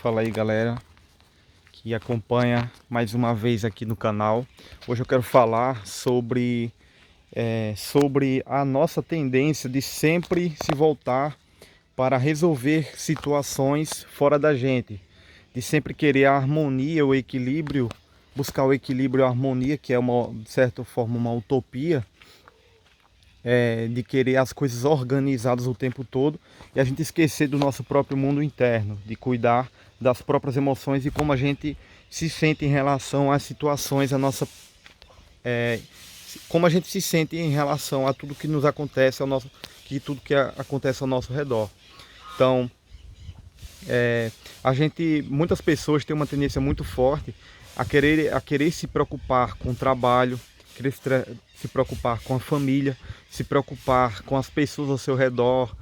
Fala aí, galera que acompanha mais uma vez aqui no canal. Hoje eu quero falar sobre a nossa tendência de sempre se voltar para resolver situações fora da gente, de sempre querer a harmonia, o equilíbrio, buscar o equilíbrio e a harmonia, que é de certa forma uma utopia, de querer as coisas organizadas o tempo todo e a gente esquecer do nosso próprio mundo interno, de cuidar das próprias emoções e como a gente se sente em relação às situações, como a gente se sente em relação a tudo que nos acontece, tudo que acontece ao nosso redor. Então, muitas pessoas têm uma tendência muito forte a querer se preocupar com o trabalho, querer se preocupar com a família, se preocupar com as pessoas ao seu redor,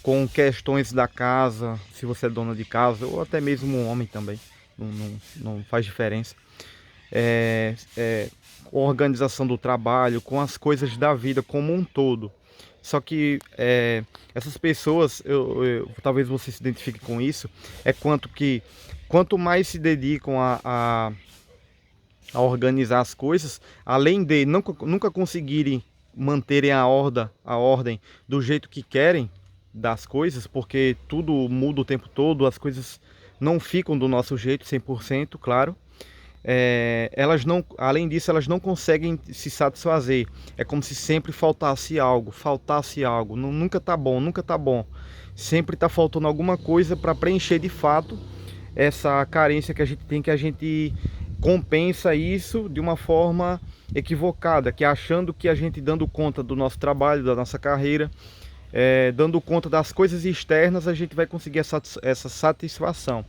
com questões da casa, se você é dona de casa, ou até mesmo um homem também, não faz diferença. Com a organização do trabalho, com as coisas da vida como um todo. Só que essas pessoas, talvez você se identifique com isso, quanto mais se dedicam a organizar as coisas, além de nunca conseguirem manterem a ordem do jeito que querem das coisas, porque tudo muda o tempo todo, as coisas não ficam do nosso jeito 100%, claro. Elas não, além disso, elas não conseguem se satisfazer. É como se sempre faltasse algo. Nunca tá bom, nunca tá bom. Sempre tá faltando alguma coisa para preencher de fato essa carência que a gente tem, que a gente compensa isso de uma forma equivocada, que é achando que a gente dando conta do nosso trabalho, da nossa carreira, dando conta das coisas externas, a gente vai conseguir essa satisfação.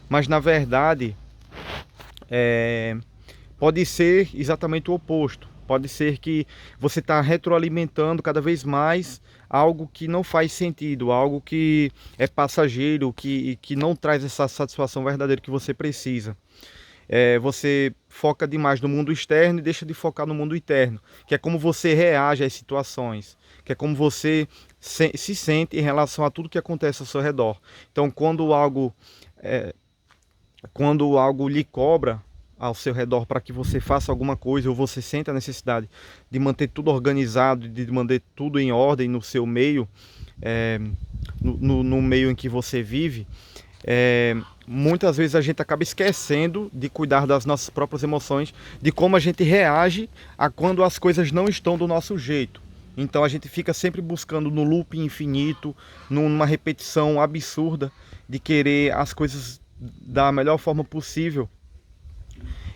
Mas na verdade, pode ser exatamente o oposto. Pode ser que você está retroalimentando cada vez mais algo que não faz sentido, algo que é passageiro, que não traz essa satisfação verdadeira que você precisa. Você foca demais no mundo externo e deixa de focar no mundo interno, que é como você reage às situações, que é como você se sente em relação a tudo que acontece ao seu redor. Então, quando algo lhe cobra ao seu redor para que você faça alguma coisa, ou você sente a necessidade de manter tudo organizado, de manter tudo em ordem no seu meio, no meio em que você vive, muitas vezes a gente acaba esquecendo de cuidar das nossas próprias emoções, de como a gente reage a quando as coisas não estão do nosso jeito. Então a gente fica sempre buscando no loop infinito, numa repetição absurda de querer as coisas da melhor forma possível.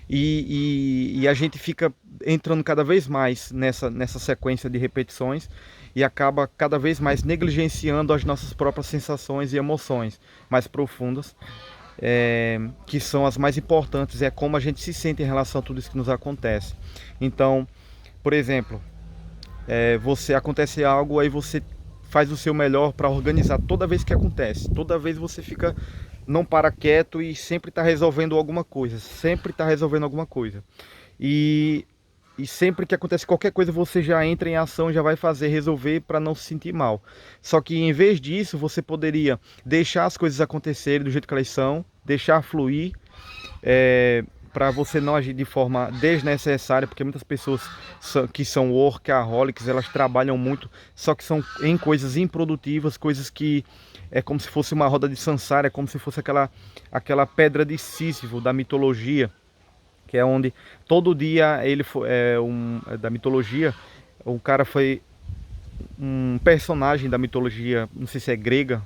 E a gente fica entrando cada vez mais nessa sequência de repetições e acaba cada vez mais negligenciando as nossas próprias sensações e emoções mais profundas, que são as mais importantes, é como a gente se sente em relação a tudo isso que nos acontece. Então, por exemplo, você acontece algo, aí você faz o seu melhor para organizar toda vez que acontece. Toda vez você fica, não para quieto e sempre está resolvendo alguma coisa. Sempre está resolvendo alguma coisa. E sempre que acontece qualquer coisa, você já entra em ação, já vai resolver para não se sentir mal. Só que em vez disso, você poderia deixar as coisas acontecerem do jeito que elas são, deixar fluir, para você não agir de forma desnecessária, porque muitas pessoas que são workaholics, elas trabalham muito, só que são em coisas improdutivas, coisas que é como se fosse uma roda de Sansara, é como se fosse aquela pedra de Sísifo da mitologia, que é onde todo dia da mitologia, o cara foi um personagem da mitologia, não sei se é grega.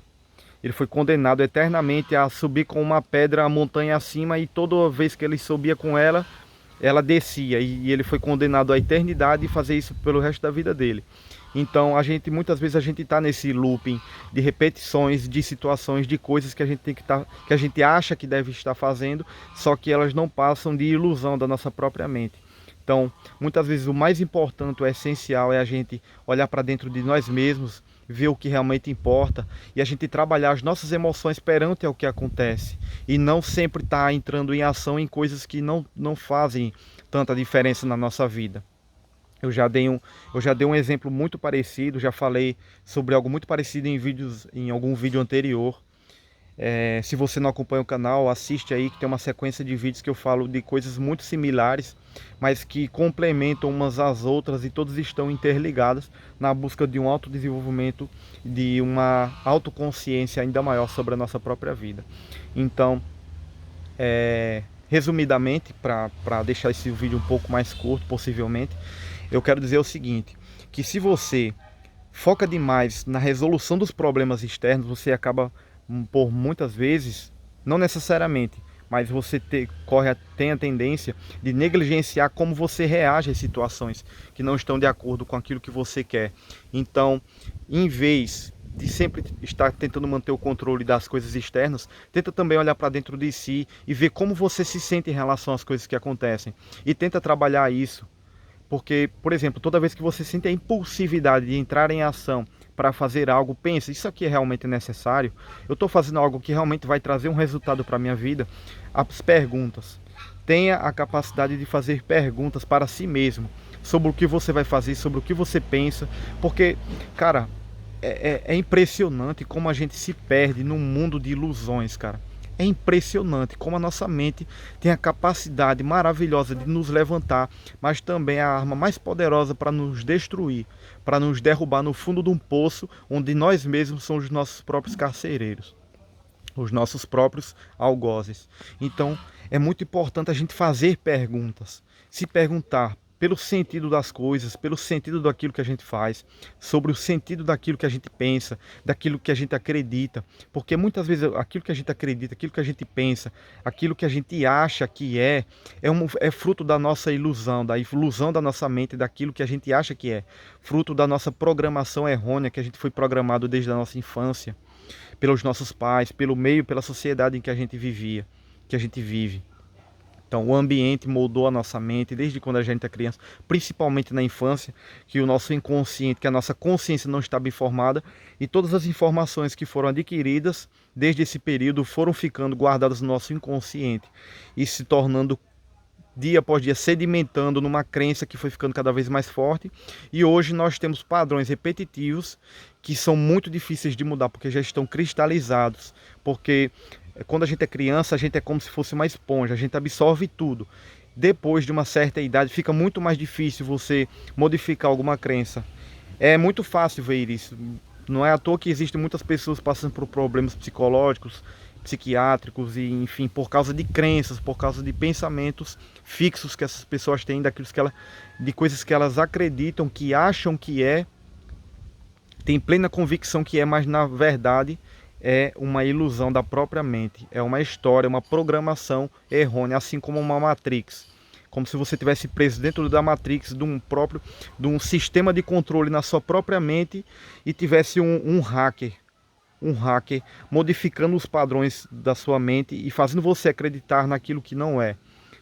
Ele foi condenado eternamente a subir com uma pedra a montanha acima, e toda vez que ele subia com ela, ela descia, e ele foi condenado à eternidade e fazer isso pelo resto da vida dele. Então muitas vezes a gente está nesse looping de repetições, de situações, de coisas que a gente que a gente acha que deve estar fazendo, só que elas não passam de ilusão da nossa própria mente. Então, muitas vezes o mais importante, o essencial é a gente olhar para dentro de nós mesmos, ver o que realmente importa e a gente trabalhar as nossas emoções perante ao que acontece e não sempre estar entrando em ação em coisas que não fazem tanta diferença na nossa vida. Eu já dei um exemplo muito parecido, já falei sobre algo muito parecido em algum vídeo anterior. Se você não acompanha o canal, assiste aí que tem uma sequência de vídeos que eu falo de coisas muito similares, mas que complementam umas às outras e todas estão interligadas na busca de um autodesenvolvimento, de uma autoconsciência ainda maior sobre a nossa própria vida. Então, resumidamente, para deixar esse vídeo um pouco mais curto, possivelmente, eu quero dizer o seguinte, que se você foca demais na resolução dos problemas externos, você acaba, por muitas vezes, não necessariamente, mas você tem a tendência de negligenciar como você reage às situações que não estão de acordo com aquilo que você quer. Então, em vez de sempre estar tentando manter o controle das coisas externas, tenta também olhar para dentro de si e ver como você se sente em relação às coisas que acontecem. E tenta trabalhar isso. Porque, por exemplo, toda vez que você sente a impulsividade de entrar em ação para fazer algo, pensa, isso aqui é realmente necessário? Eu estou fazendo algo que realmente vai trazer um resultado para a minha vida? As perguntas. Tenha a capacidade de fazer perguntas para si mesmo sobre o que você vai fazer, sobre o que você pensa. Porque, cara, é impressionante como a gente se perde num mundo de ilusões, cara. É impressionante como a nossa mente tem a capacidade maravilhosa de nos levantar, mas também a arma mais poderosa para nos destruir, para nos derrubar no fundo de um poço onde nós mesmos somos os nossos próprios carcereiros, os nossos próprios algozes. Então é muito importante a gente fazer perguntas, se perguntar pelo sentido das coisas, pelo sentido daquilo que a gente faz, sobre o sentido daquilo que a gente pensa, daquilo que a gente acredita, porque muitas vezes aquilo que a gente acredita, aquilo que a gente pensa, aquilo que a gente acha que é fruto da nossa ilusão, da ilusão da nossa mente, daquilo que a gente acha que é, fruto da nossa programação errônea que a gente foi programado desde a nossa infância, pelos nossos pais, pelo meio, pela sociedade em que a gente vivia, que a gente vive. Então, o ambiente moldou a nossa mente desde quando a gente é criança, principalmente na infância, que o nosso inconsciente, que a nossa consciência não estava informada e todas as informações que foram adquiridas desde esse período foram ficando guardadas no nosso inconsciente e se tornando dia após dia sedimentando numa crença que foi ficando cada vez mais forte. E hoje nós temos padrões repetitivos que são muito difíceis de mudar porque já estão cristalizados, porque quando a gente é criança, a gente é como se fosse uma esponja, a gente absorve tudo. Depois de uma certa idade, fica muito mais difícil você modificar alguma crença. É muito fácil ver isso. Não é à toa que existem muitas pessoas passando por problemas psicológicos, psiquiátricos, e enfim, por causa de crenças, por causa de pensamentos fixos que essas pessoas têm, de coisas que elas acreditam, que acham que tem plena convicção que mas na verdade é uma ilusão da própria mente, é uma história, uma programação errônea, assim como uma Matrix. Como se você tivesse preso dentro da Matrix de um sistema de controle na sua própria mente e tivesse um hacker modificando os padrões da sua mente e fazendo você acreditar naquilo que não é.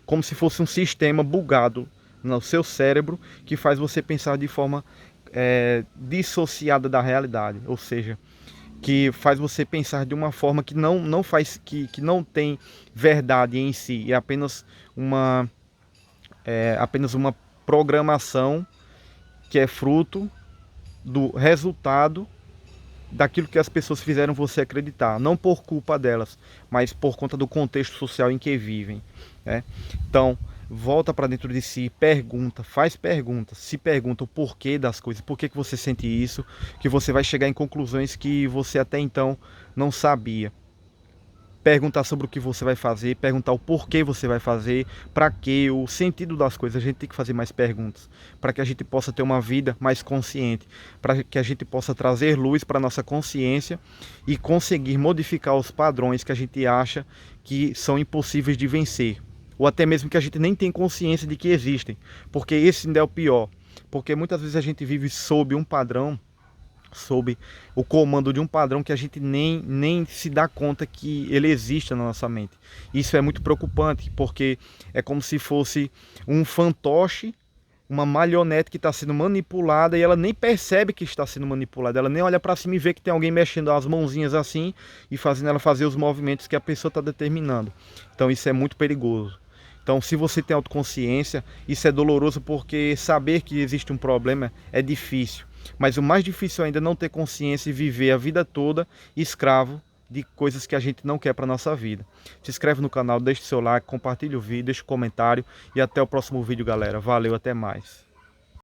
Como se fosse um sistema bugado no seu cérebro que faz você pensar de forma dissociada da realidade, ou seja, que faz você pensar de uma forma que não tem verdade em si, apenas uma programação que é fruto do resultado daquilo que as pessoas fizeram você acreditar, não por culpa delas, mas por conta do contexto social em que vivem, né? Então, volta para dentro de si, pergunta, faz perguntas, se pergunta o porquê das coisas, por que você sente isso, que você vai chegar em conclusões que você até então não sabia. Perguntar sobre o que você vai fazer, perguntar o porquê você vai fazer, para quê, o sentido das coisas. A gente tem que fazer mais perguntas, para que a gente possa ter uma vida mais consciente, para que a gente possa trazer luz para a nossa consciência e conseguir modificar os padrões que a gente acha que são impossíveis de vencer, ou até mesmo que a gente nem tem consciência de que existem, porque esse ainda é o pior, porque muitas vezes a gente vive sob um padrão, sob o comando de um padrão que a gente nem se dá conta que ele existe na nossa mente. Isso é muito preocupante, porque é como se fosse um fantoche, uma marionete que está sendo manipulada e ela nem percebe que está sendo manipulada, ela nem olha para cima e vê que tem alguém mexendo as mãozinhas assim e fazendo ela fazer os movimentos que a pessoa está determinando. Então isso é muito perigoso. Então, se você tem autoconsciência, isso é doloroso porque saber que existe um problema é difícil. Mas o mais difícil ainda é não ter consciência e viver a vida toda escravo de coisas que a gente não quer para nossa vida. Se inscreve no canal, deixa o seu like, compartilha o vídeo, deixa o comentário e até o próximo vídeo, galera. Valeu, até mais.